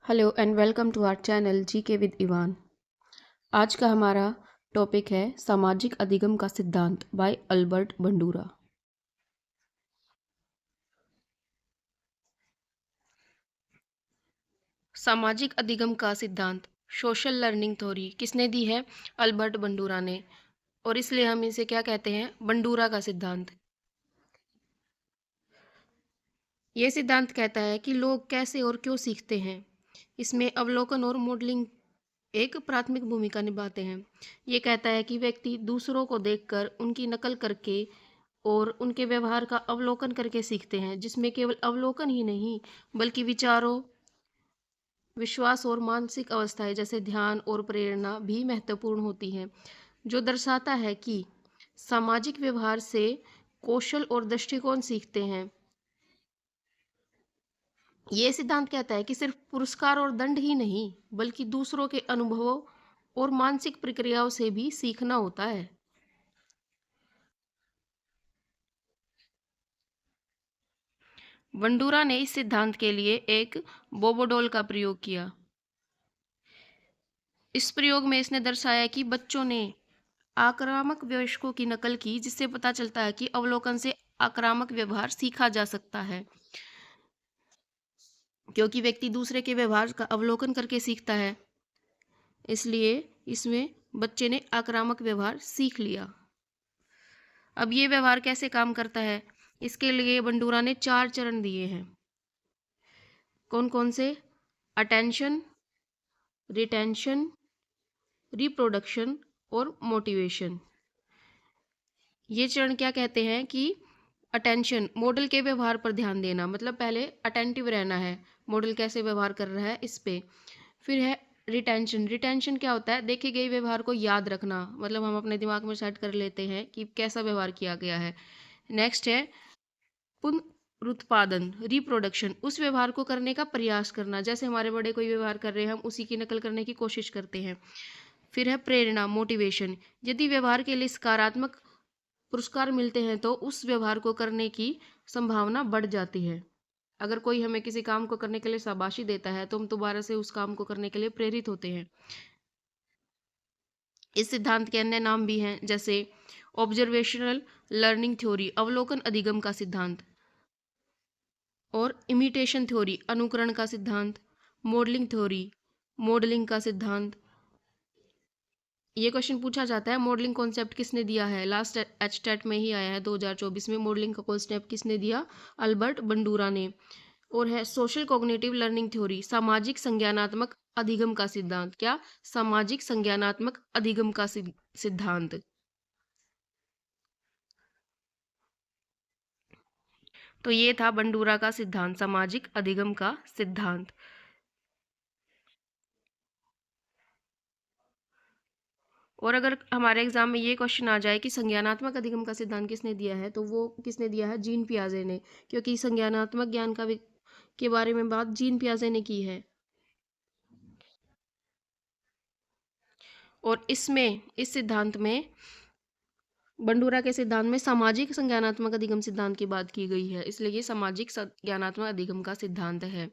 Hello and welcome to our channel GK with Ivan. आज का हमारा टॉपिक है सामाजिक अधिगम का सिद्धांत बाय अल्बर्ट बंडूरा। सामाजिक अधिगम का सिद्धांत सोशल लर्निंग थ्योरी किसने दी है? अल्बर्ट बंडूरा ने। और इसलिए हम इसे क्या कहते हैं? बंडूरा का सिद्धांत। ये सिद्धांत कहता है कि लोग कैसे और क्यों सीखते हैं। इसमें अवलोकन और मॉडलिंग एक प्राथमिक भूमिका निभाते हैं। ये कहता है कि व्यक्ति दूसरों को देखकर उनकी नकल करके और उनके व्यवहार का अवलोकन करके सीखते हैं, जिसमें केवल अवलोकन ही नहीं बल्कि विचारों, विश्वास और मानसिक अवस्थाएं जैसे ध्यान और प्रेरणा भी महत्वपूर्ण होती हैं, जो दर्शाता है कि सामाजिक व्यवहार से कौशल और दृष्टिकोण सीखते हैं। ये सिद्धांत कहता है कि सिर्फ पुरस्कार और दंड ही नहीं बल्कि दूसरों के अनुभवों और मानसिक प्रक्रियाओं से भी सीखना होता है। बंडूरा ने इस सिद्धांत के लिए एक बोबोडोल का प्रयोग किया। इस प्रयोग में इसने दर्शाया कि बच्चों ने आक्रामक वयस्कों की नकल की, जिससे पता चलता है कि अवलोकन से आक्रामक व्यवहार सीखा जा सकता है, क्योंकि व्यक्ति दूसरे के व्यवहार का अवलोकन करके सीखता है। इसलिए इसमें बच्चे ने आक्रामक व्यवहार सीख लिया। अब ये व्यवहार कैसे काम करता है, इसके लिए बंडूरा ने 4 चरण दिए हैं। कौन कौन से? अटेंशन, रिटेंशन, रिप्रोडक्शन और मोटिवेशन। ये चरण क्या कहते हैं कि अटेंशन, मॉडल के व्यवहार पर ध्यान देना, मतलब पहले अटेंटिव रहना है, मॉडल कैसे व्यवहार कर रहा है इस पे। फिर है रिटेंशन। रिटेंशन क्या होता है? देखे गए व्यवहार को याद रखना, मतलब हम अपने दिमाग में सेट कर लेते हैं कि कैसा व्यवहार किया गया है। नेक्स्ट है पुनरुत्पादन, रिप्रोडक्शन, उस व्यवहार को करने का प्रयास करना, जैसे हमारे बड़े कोई व्यवहार कर रहे हैं हम उसी की नकल करने की कोशिश करते हैं। फिर है प्रेरणा, मोटिवेशन, यदि व्यवहार के लिए सकारात्मक पुरस्कार मिलते हैं तो उस व्यवहार को करने की संभावना बढ़ जाती है। अगर कोई हमें किसी काम को करने के लिए शाबाशी देता है तो हम दोबारा से उस काम को करने के लिए प्रेरित होते हैं। इस सिद्धांत के अन्य नाम भी हैं, जैसे ऑब्जर्वेशनल लर्निंग थ्योरी, अवलोकन अधिगम का सिद्धांत, और इमिटेशन थ्योरी, अनुकरण का सिद्धांत, मॉडलिंग थ्योरी, मॉडलिंग का सिद्धांत। ये क्वेश्चन पूछा जाता है, मॉडलिंग कॉन्सेप्ट किसने दिया है? लास्ट एचटेट में ही आया है 2024 में। मॉडलिंग का कॉन्सेप्ट किसने दिया? अल्बर्ट बंडूरा ने। और है सोशल कॉग्निटिव लर्निंग थ्योरी, सामाजिक संज्ञानात्मक अधिगम का सिद्धांत। क्या? सामाजिक संज्ञानात्मक अधिगम का सिद्धांत। तो ये था बंडूरा का सिद्धांत, सामाजिक अधिगम का सिद्धांत। और अगर हमारे एग्जाम में ये क्वेश्चन आ जाए कि संज्ञानात्मक अधिगम का सिद्धांत किसने दिया है, तो वो किसने दिया है? जीन पियाजे ने, क्योंकि संज्ञानात्मक ज्ञान का के बारे में बात जीन पियाजे ने की है। और इसमें इस सिद्धांत में, बंडूरा के सिद्धांत में सामाजिक संज्ञानात्मक अधिगम सिद्धांत की बात की गई है, इसलिए ये सामाजिक संज्ञानात्मक अधिगम का सिद्धांत है।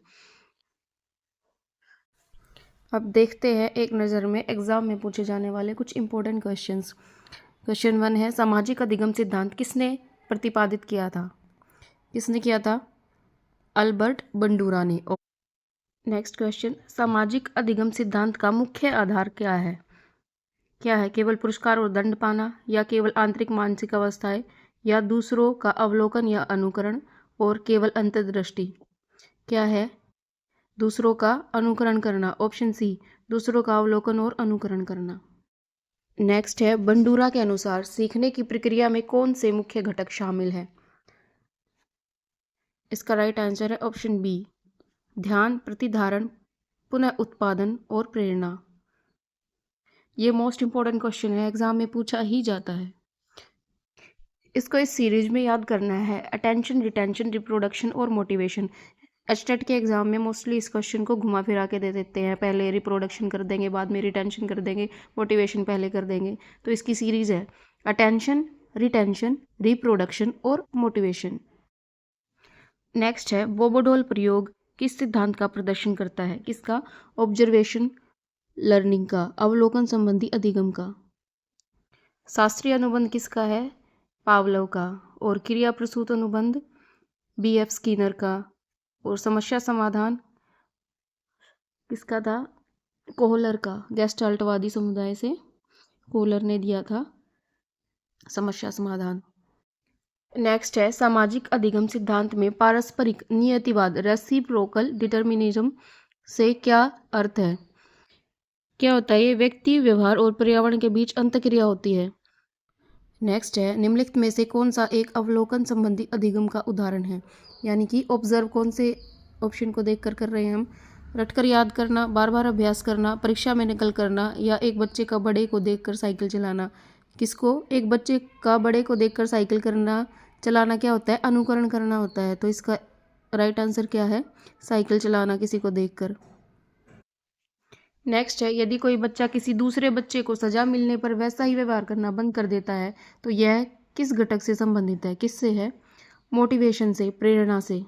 अब देखते हैं एक नज़र में एग्जाम में पूछे जाने वाले कुछ इंपॉर्टेंट क्वेश्चंस। क्वेश्चन 1 है, सामाजिक अधिगम सिद्धांत किसने प्रतिपादित किया था? किसने किया था? अल्बर्ट बंडूरा ने। नेक्स्ट क्वेश्चन, सामाजिक अधिगम सिद्धांत का मुख्य आधार क्या है? क्या है? केवल पुरस्कार और दंड पाना, या केवल आंतरिक मानसिक अवस्थाएं, या दूसरों का अवलोकन या अनुकरण, और केवल अंतर्दृष्टि। क्या है? दूसरों का अनुकरण करना। ऑप्शन सी, दूसरों का अवलोकन और अनुकरण करना। नेक्स्ट है, बंडूरा के अनुसार सीखने की प्रक्रिया में कौन से मुख्य घटक शामिल हैं? इसका राइट आंसर है ऑप्शन बी, ध्यान, प्रतिधारण, पुनः उत्पादन और प्रेरणा। ये मोस्ट इंपॉर्टेंट क्वेश्चन है, एग्जाम में पूछा ही जाता है। इसको इस सीरीज में याद करना है, अटेंशन, रिटेंशन, रिप्रोडक्शन और मोटिवेशन। एचटेट के एग्जाम में मोस्टली इस क्वेश्चन को घुमा फिरा के दे देते हैं, पहले रिप्रोडक्शन कर देंगे, बाद में रिटेंशन कर देंगे, मोटिवेशन पहले कर देंगे। तो इसकी सीरीज है अटेंशन, रिटेंशन, रिप्रोडक्शन और मोटिवेशन। नेक्स्ट है, बोबोडोल प्रयोग किस सिद्धांत का प्रदर्शन करता है? किसका? ऑब्जर्वेशन लर्निंग का, अवलोकन संबंधी अधिगम का। शास्त्रीय अनुबंध किसका है? पावलोव का। और क्रिया प्रसूत अनुबंध B.F. स्किनर का। और समस्या समाधान किसका था? कोहलर का। गेस्टाल्टवादी समुदाय से कोहलर ने दिया था समस्या समाधान। नेक्स्ट है सामाजिक अधिगम सिद्धांत में पारस्परिक नियतिवाद रेसिप्रोकल डिटर्मिनिज्म से क्या अर्थ है? क्या होता है? ये व्यक्ति, व्यवहार और पर्यावरण के बीच अंतःक्रिया होती है। नेक्स्ट है निम्नलिखित में से कौन सा एक अवलोकन संबंधी अधिगम का उदाहरण है? यानी कि ऑब्जर्व कौन से ऑप्शन को देखकर कर रहे हैं हम? रटकर याद करना, बार बार अभ्यास करना, परीक्षा में नकल करना, या एक बच्चे का बड़े को देखकर साइकिल चलाना। किसको? एक बच्चे का बड़े को देखकर साइकिल करना चलाना क्या होता है? अनुकरण करना होता है। तो इसका राइट आंसर क्या है? साइकिल चलाना किसी को देखकर। नेक्स्ट है यदि कोई बच्चा किसी दूसरे बच्चे को सजा मिलने पर वैसा ही व्यवहार करना बंद कर देता है तो यह किस घटक से संबंधित है? किससे है? मोटिवेशन से, प्रेरणा से।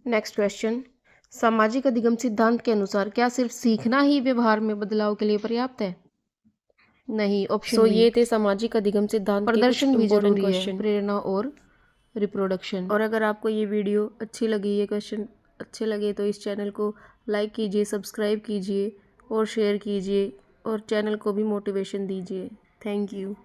नेक्स्ट क्वेश्चन, सामाजिक अधिगम सिद्धांत के अनुसार क्या सिर्फ सीखना ही व्यवहार में बदलाव के लिए पर्याप्त है? नहीं, ऑप्शन बी। ये थे सामाजिक अधिगम सिद्धांत के प्रदर्शन भी जरूरी है, प्रेरणा और रिप्रोडक्शन। और अगर आपको ये वीडियो अच्छी लगी, ये क्वेश्चन अच्छे लगे तो इस चैनल को लाइक कीजिए, सब्सक्राइब कीजिए और शेयर कीजिए और चैनल को भी मोटिवेशन दीजिए। Thank you.